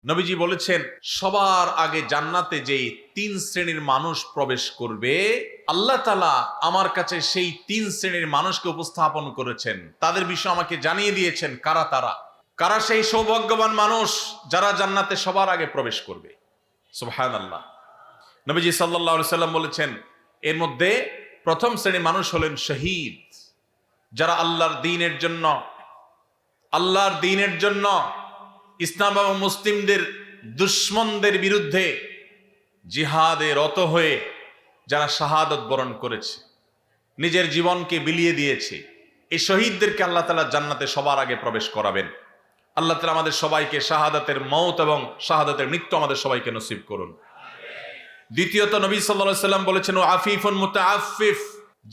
নবীজি বলেছেন সবার আগে জান্নাতে যেই 3 শ্রেণীর মানুষ প্রবেশ করবে আল্লাহ তাআলা আমার কাছে সেই 3 শ্রেণীর মানুষকে উপস্থাপন করেছেন, তাদের বিষয় আমাকে জানিয়ে দিয়েছেন কারা সেই সৌভাগ্যবান মানুষ যারা জান্নাতে সবার আগে প্রবেশ করবে। সুবহানাল্লাহ। নবীজি সাল্লাল্লাহু আলাইহি সাল্লাম বলেছেন এর মধ্যে প্রথম শ্রেণীর মানুষ হলেন শহীদ, যারা আল্লাহর দ্বীনের জন্য ইসলাম এবং মুসলিমদের দুশমনদের বিরুদ্ধে জিহাদে রত হয়ে যারা শাহাদত বরণ করেছে, নিজের জীবনকে বিলিয়ে দিয়েছে, এই শহীদদেরকে আল্লাহ তাআলা জান্নাতে সবার আগে প্রবেশ করাবেন। আল্লাহ তাআলা আমাদের সবাইকে শাহাদাতের মওত এবং শাহাদাতের মৃত্যু আমাদের সবাইকে নসিব করুন। দ্বিতীয়ত নবী সাল্লাল্লাহু আলাইহি সাল্লাম বলেছেন ও আফিফুন মুতাআফফিফ,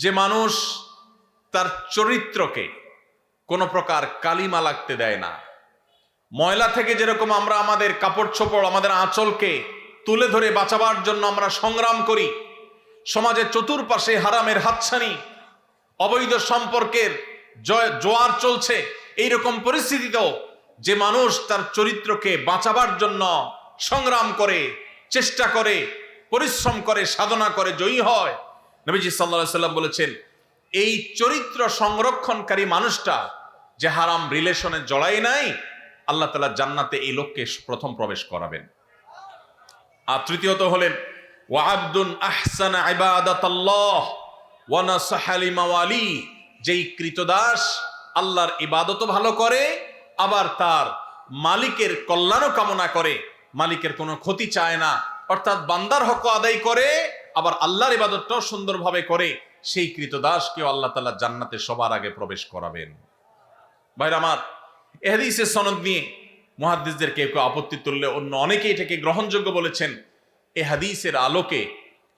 যে মানুষ তার চরিত্রকে কোনো প্রকার কালিমা লাগতে দেয় না। ময়লা থেকে যেরকম আমরা আমাদের কাপড় চোপড় আমাদের আঁচলকে তুলে ধরে বাঁচাবার জন্য আমরা সংগ্রাম করি, সমাজের চতুর্পাশে হারামের হাতছানি অবৈধ সম্পর্কের জোয়ার চলছে, এইরকম পরিস্থিতিতেও যে মানুষ তার চরিত্রকে বাঁচাবার জন্য সংগ্রাম করে, চেষ্টা করে, পরিশ্রম করে, সাধনা করে, জয়ী হয়, নবীজি সাল্লাল্লাহু আলাইহি সাল্লাম বলেছেন এই চরিত্র সংরক্ষণকারী মানুষটা যে হারাম রিলেশনে জড়ায় নাই, আল্লাহ তাআলা জান্নাতে এই লোককে প্রথম প্রবেশ করাবেন। আর তৃতীয়ত হলেন ওয়া আবদুন আহসানা ইবাদাতাল্লাহ ওয়া নাসাহা লিমাওয়ালি, যেই কৃতদাস আল্লাহর ইবাদতও ভালো করে আবার তার মালিকের কল্যাণও কামনা করে, মালিকের কোনো ক্ষতি চায় না, অর্থাৎ বান্দার হক আদায় করে আবার আল্লাহর ইবাদতটাও সুন্দরভাবে করে, সেই কৃতদাসকেও আল্লাহ তাআলা জান্নাতে সবার আগে প্রবেশ করাবেন। ভাইরা আমার, এই হাদিসের সনদ নিয়ে মুহাদ্দিসদের কেউ আপত্তি তুললে অন্য অনেকে এটাকে গ্রহণযোগ্য বলেছেন। এই হাদিসের আলোকে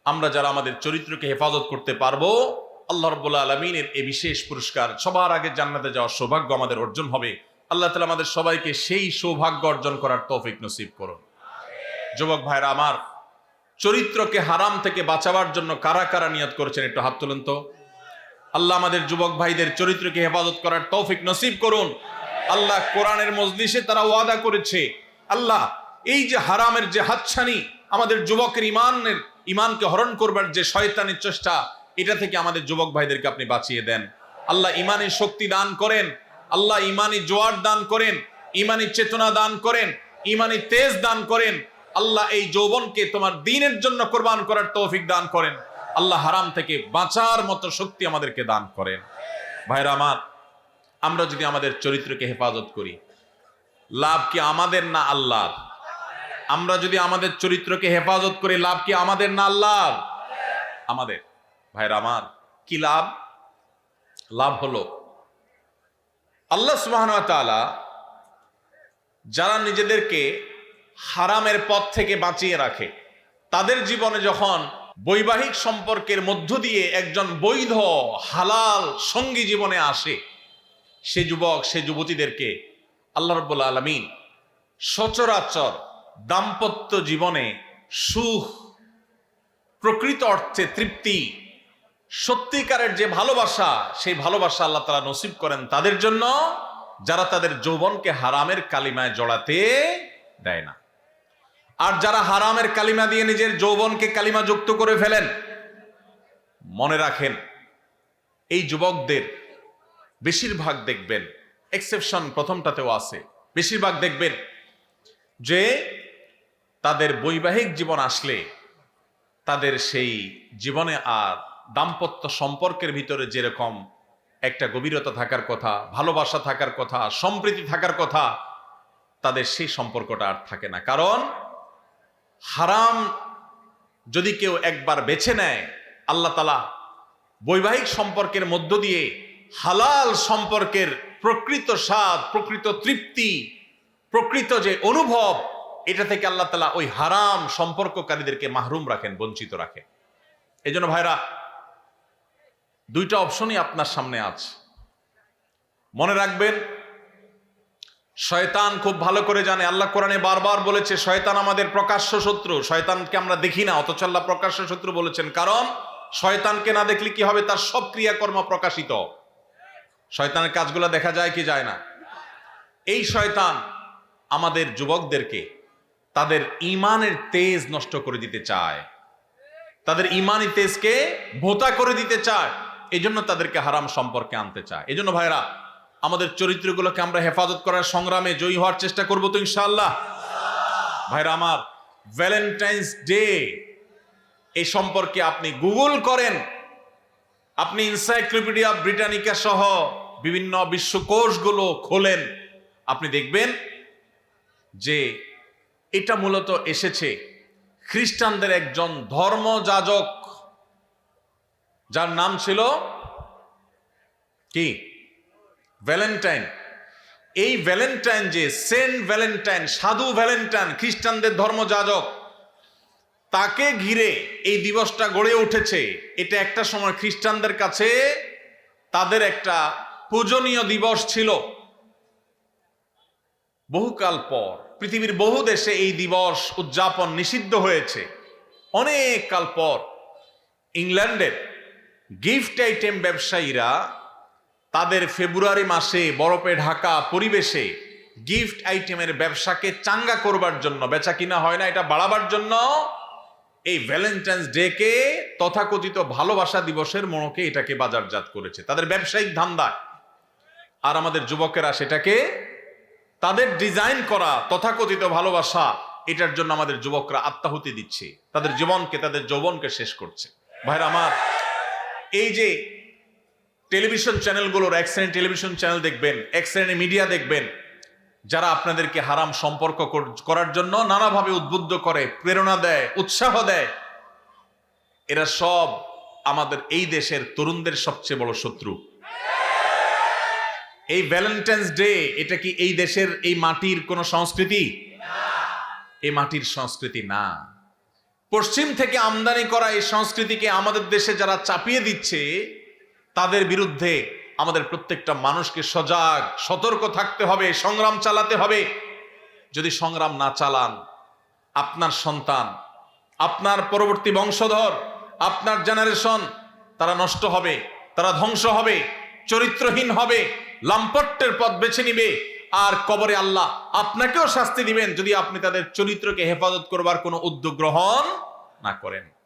আমরা যারা আমাদের চরিত্রকে হেফাজত করতে পারবো, আল্লাহ রাব্বুল আলামিনের এই বিশেষ পুরস্কার সবার আগে জান্নাতে যাওয়ার সৌভাগ্য আমাদের অর্জন হবে। আল্লাহ তাআলা আমাদের সবাইকে সেই সৌভাগ্য অর্জন করার তৌফিক নসিব করুন। যুবক ভাইরা আমার, চরিত্রকে হারাম থেকে বাঁচাবার জন্য কারা কারা নিয়ত করেছেন একটু হাত তুলুন তো। আল্লাহ আমাদের যুবক ভাইদের চরিত্রকে হেফাজত করার তৌফিক নসিব করুন। আল্লাহ কোরআনের মজলিসে তারা ওয়াদা করেছে, আল্লাহ এই যে হারামের যে হাতছানি, আমাদের যুবকের ইমানকে হরণ করবার যে শয়তানের চেষ্টা, এটা থেকে আমাদের যুবক ভাইদেরকে আপনি বাঁচিয়ে দেন। আল্লাহ ইমানি শক্তি দান করেন, আল্লাহ ইমানি জোয়ার দান করেন, ইমানি চেতনা দান করেন, ইমানি তেজ দান করেন। আল্লাহ এই যৌবনকে তোমার দ্বীনের জন্য কোরবান করার তৌফিক দান করেন। আল্লাহ হারাম থেকে বাঁচার মতো শক্তি আমাদেরকে দান করেন। ভাইরা আমার, আমরা যদি আমাদের চরিত্রকে হেফাজত করি, লাভ কি আমাদের না আল্লাহর? আমরা যদি আমাদের চরিত্রকে হেফাজত করি, লাভ কি আমাদের না আল্লাহর? আমাদের। ভাইরা আমার, কি লাভ? লাভ হলো আল্লাহ সুবহানাহু ওয়া তাআলা যারা নিজেদেরকে হারামের পথ থেকে বাঁচিয়ে রাখে, তাদের জীবনে যখন বৈবাহিক সম্পর্কের মধ্য দিয়ে একজন বৈধ হালাল সঙ্গী জীবনে আসে, সে যুবক সে যুবতীদেরকে আল্লাহ রাব্বুল আলামিন সচরাচর দাম্পত্য জীবনে সুখ, প্রকৃত অর্থে তৃপ্তি, সত্যিকারের যে ভালোবাসা, সেই ভালোবাসা আল্লাহ তাআলা নসিব করেন তাদের জন্য যারা তাদের যৌবনকে হারামের কালিমায় জড়াতে দেয় না। আর যারা হারামের কালিমা দিয়ে নিজের যৌবনকে কালিমা যুক্ত করে ফেলেন, মনে রাখেন এই যুবকদের বেশিরভাগ দেখবেন, এক্সেপশন প্রথমটাতেও আছে, বেশিরভাগ দেখবেন যে তাদের বৈবাহিক জীবন আসলে তাদের সেই জীবনে আর দাম্পত্য সম্পর্কের ভিতরে যেরকম একটা গভীরতা থাকার কথা, ভালোবাসা থাকার কথা, সম্প্রীতি থাকার কথা, তাদের সেই সম্পর্কটা আর থাকে না। কারণ হারাম যদি কেউ একবার বেছে নেয়, আল্লাহ তাআলা বৈবাহিক সম্পর্কের মধ্য দিয়ে হালাল সম্পর্কের প্রকৃত স্বাদ, প্রকৃত তৃপ্তি, প্রকৃত যে অনুভব, এটা থেকে আল্লাহ তাআলা ওই হারাম সম্পর্ককারীদেরকে মাহরুম রাখেন, বঞ্চিত রাখেন। এই জন্য ভাইরা, দুইটা অপশনই আপনার সামনে আছে। মনে রাখবেন, শয়তান খুব ভালো করে জানে, আল্লাহ কোরআনে বারবার বলেছে শয়তান আমাদের প্রকাশ্য শত্রু। শয়তানকে আমরা দেখি না, অথচ আল্লাহ প্রকাশ্য শত্রু বলেছেন। কারণ শয়তানকে না দেখলে কি হবে? তার সব ক্রিয়াকর্ম প্রকাশিত। শয়তানের কাজগুলো দেখা যায় কি যায় না? এই শয়তান আমাদের যুবকদেরকে তাদের ঈমানের তেজ নষ্ট করে দিতে চায়, তাদের ঈমানি তেজকে ভোঁতা করে দিতে চায়, এই জন্য তাদেরকে হারাম সম্পর্কে আনতে চায়। এই জন্য ভাইরা, আমাদের চরিত্রগুলোকে আমরা হেফাজত করার সংগ্রামে জয়ী হওয়ার চেষ্টা করবো তো ইনশাআল্লাহ। ভাইরা আমার, ভ্যালেন্টাইন্স ডে এই সম্পর্কে আপনি গুগল করেন, আপনি এনসাইক্লোপিডিয়া ব্রিটানিকা সহ বিভিন্ন বিশ্বকোষগুলো খোলেন, আপনি দেখবেন যে এটা মূলত এসেছে খ্রিস্টানদের একজন ধর্মযাজক, যার নাম ছিল কি? ভ্যালেন্টাইন। এই ভ্যালেন্টাইন, যে সেন্ট ভ্যালেন্টাইন, সাধু ভ্যালেন্টাইন, খ্রিস্টানদের ধর্মযাজক, তাকে ঘিরে এই দিবসটা গড়ে উঠেছে। এটা একটা সময় খ্রিস্টানদের কাছে তাদের একটা পূজনীয় দিবস ছিল। বহুকাল পর পৃথিবীর বহু দেশে এই দিবস উদযাপন নিষিদ্ধ হয়েছে। অনেক কাল পর ইংল্যান্ডের গিফট আইটেম ব্যবসায়ীরা তাদের ফেব্রুয়ারি মাসে বরফে ঢাকা পরিবেশে গিফট আইটেমের ব্যবসাকে চাঙ্গা করবার জন্য, বেচা কিনা হয় না এটা বাড়াবার জন্য, এই ভ্যালেন্টাইন্স ডে কে তথাকথিত ভালোবাসা দিবসের মোড়কে এটাকে বাজারজাত করেছে তাদের ব্যবসায়িক ধান্দায়। আর আমাদের যুবকেরা সেটাকে তাদের ডিজাইন করা তথাকথিত ভালোবাসা, এটার জন্য আমাদের যুবকরা আত্মাহুতি দিচ্ছে, তাদের জীবনকে, তাদের যৌবনকে শেষ করছে। ভাইরা আমার, এই যে টেলিভিশন চ্যানেলগুলোর, এক শ্রেণীর টেলিভিশন চ্যানেল দেখবেন, এক শ্রেণীর মিডিয়া দেখবেন, যারা আপনাদেরকে হারাম সম্পর্ক করার জন্য নানাভাবে উদ্বুদ্ধ করে, প্রেরণা দেয়, উৎসাহ দেয়, এরা সব আমাদের এই দেশের তরুণদের সবচেয়ে বড় শত্রু। এই ভ্যালেন্টাইন্স ডে, এটা কি এই দেশের, এই মাটির কোন সংস্কৃতি? এই মাটির সংস্কৃতি না। পশ্চিম থেকে আমদানি করা এই সংস্কৃতিকে আমাদের দেশে যারা চাপিয়ে দিচ্ছে, তাদের বিরুদ্ধে আমাদের প্রত্যেকটা মানুষকে সজাগ, সতর্ক থাকতে হবে, সংগ্রাম চালাতে হবে। যদি সংগ্রাম না চালান, আপনার সন্তান, আপনার পরবর্তী বংশধর, আপনার জেনারেশন, তারা নষ্ট হবে, তারা ধ্বংস হবে, চরিত্রহীন হবে, লাম্পট্যের পথ বেছে নিবে। আর কবরে আল্লাহ আপনাকেও শাস্তি দিবেন যদি আপনি তাদের চরিত্রকে হেফাজত করবার কোনো উদ্যোগ গ্রহণ না করেন।